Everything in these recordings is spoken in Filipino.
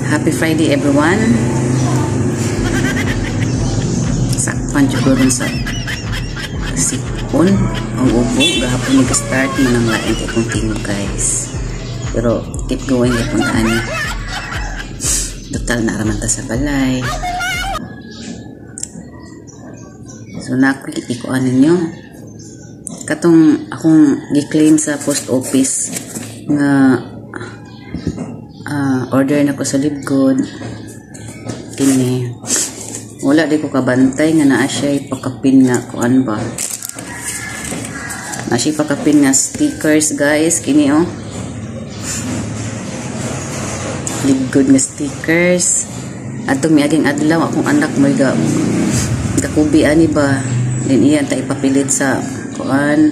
Happy Friday everyone. Sakpan juga rin sa sipon ang ubo gahapon nag-start man ang lain kay continue guys, pero keep going kay puntaan niya total na raman ta sa balay. So nakikikuan ninyo katong akong gi-claim sa post office nga order na ko sa Libgod kini wala di ko kabantay nga naa siya ipakapin nga kuan ba na siya ipakapin nga stickers guys kini oh Libgod nga stickers atong miaging adlaw akong anak mo gakubi ani ba din iyan ta ipapilit sa kuan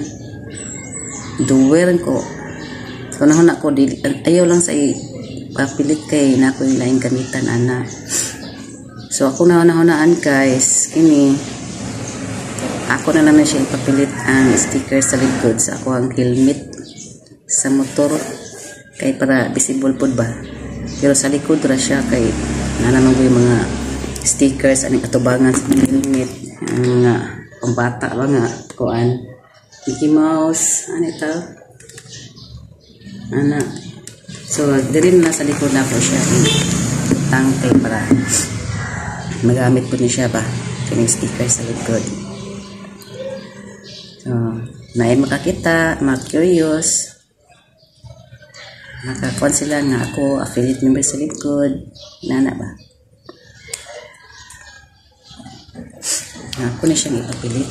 duwer ko so nahon ako ayaw lang sa papilit kay na ako yung laing gamitan ana. So ako nahunaan guys kini ako na naman siya ipapilit ang sticker sa Libgod sa ako ang helmet sa motor kay para visible pod ba, pero sa likod ra siya kay nananong yung mga stickers aning atubangan sa helmet ang mga pambata ba nga kuan Mickey Mouse ano ito ana. So, dirin na sa likod na po siya tangke para magamit po niya siya ba kining sticker sa likod. So, naay makakita, curious makakuan sila nga ako affiliate member sa Libgod nana ba ako na siyang ipapilit.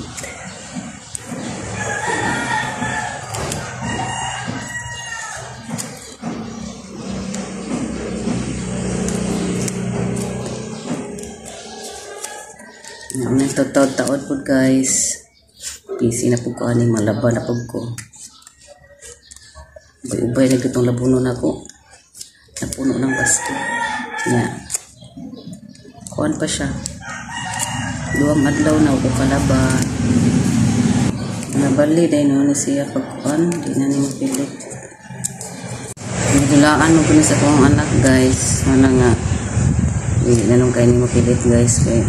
Ang taon po guys busy na po ko aning malaba na po ko ubay na gitong labuno na ko napuno ng basket niya kuan pa siya duwang adlaw na ako kalaba nabali dahil na siya pagkuan di na niyo pilit nadulaan mo po sa akong anak guys wala nga hindi na nung kayo niyo pilit guys kaya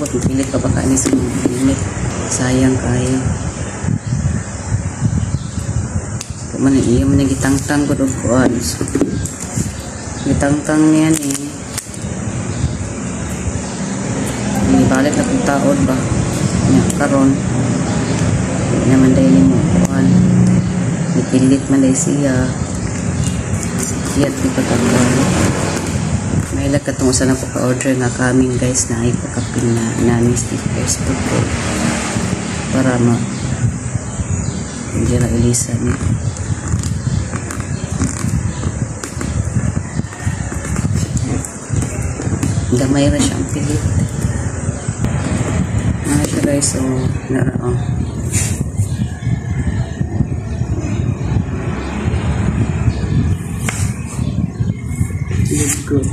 buat pilit pa ba kani sa limit sayang kayo man iya man gitangtang ko og kuan gitangtang niyan ni balik na kung taon ba nya karon naman dahil mo kuan ipilit man dahil siya siyat di pagkakuan may katong usa na po ka-order nga kaming guys na ay pakapin na nani stickers po ko para hindi na ilisan damay na siyang pilit siya guys so narao good.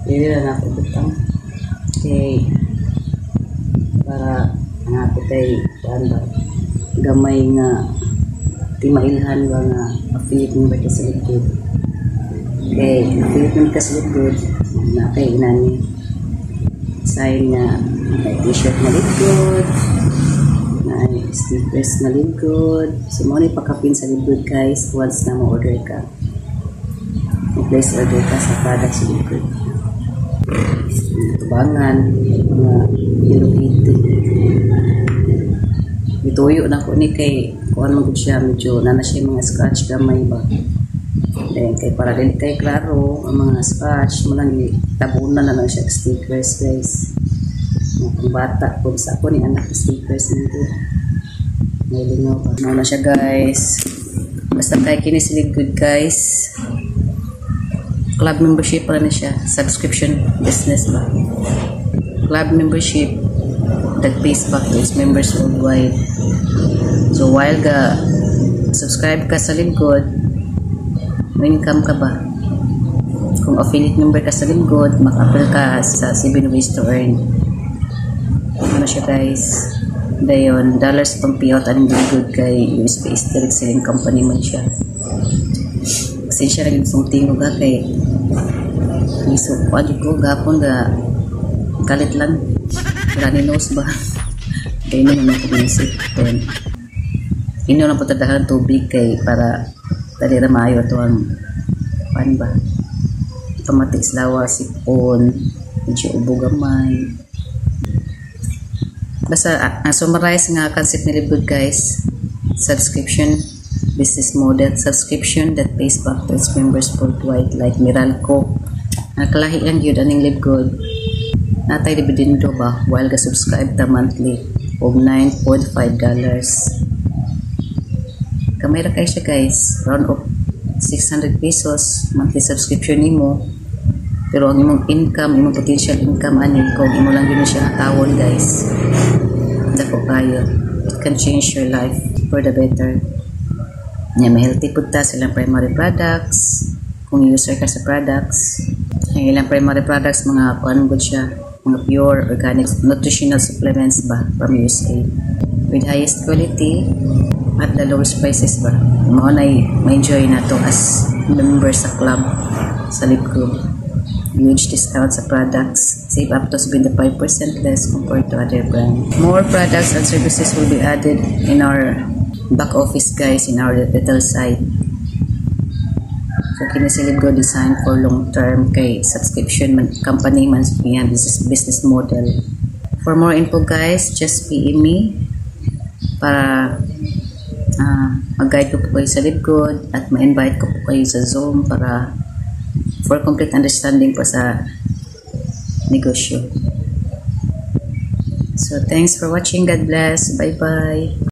Hindi na napagutang. Okay. Para hanapit ay gamay nga timailhan ba nga affiliate member ka sa Libgod. Okay. Affiliate member ka sa Libgod. Nakay inani. Sign nga t-shirt na Libgod. Stickers na Libgod. So mo ni pakapin sa Libgod guys once na mo order ka. Place order ka sa product sa Libgod. Tubangan, mga ilokito. Ituyo na ko ni kay kuhan mo siya medyo na siya mga scratch gamay ba. Then kay para din kay klaro ang mga scratch mo lang tabunan na lang siya stickers guys. Ang bata po sa ako ni anak stickers nito. May lingaw pa. Ano na siya guys. Basta kay kini si Libgod guys. Club membership pa na siya. Subscription business ba. Club membership that pays back to its members worldwide. So while subscribe ka sa Libgod, may income ka ba? Kung affiliate member ka sa Libgod, maka-apply ka sa 7 ways to earn. Ano siya guys? Dayon, dollars pang payout ang Libgod kay US-based direct selling company man siya. pasensya na gid tingog ga kay iso pa ko gapon ga kalit lang graninos ba kay naman ako binisip then ino na patadahan tubig kay para dali ra maayo to ang pan ba automatic lawa sipon medyo ubo gamay basta summarize nga concept ni Libgod guys. Subscription business model, subscription that pays back to its members worldwide like Meralco. Nakalahian yun aning Libgod. Natay dividendo ba while ga-subscribe ta monthly og $9.5. Kamay ra kay siya guys, round of 600 pesos monthly subscription nimo. Pero ang imong income, imong potential income ani kung imo lang gyud siya tawon guys. Dako kayo. It can change your life for the better. Nya may healthy pud ta silang primary products. Kung user ka sa products, ang ilang primary products mga kuan gud siya, mga pure organic nutritional supplements ba from USA with highest quality at the lowest prices ba. Mao nay ma-enjoy nato as members sa club sa Libgod. Huge discount sa products, save up to 75% less compared to other brands. More products and services will be added in our back office guys, in our retail site. So kini si Libgod design for long term kay subscription company man siya business model. For more info guys, just PM me para mag-guide ko po kayo sa Libgod at ma-invite ko po kayo sa Zoom para for complete understanding po sa negosyo. So, thanks for watching. God bless. Bye-bye.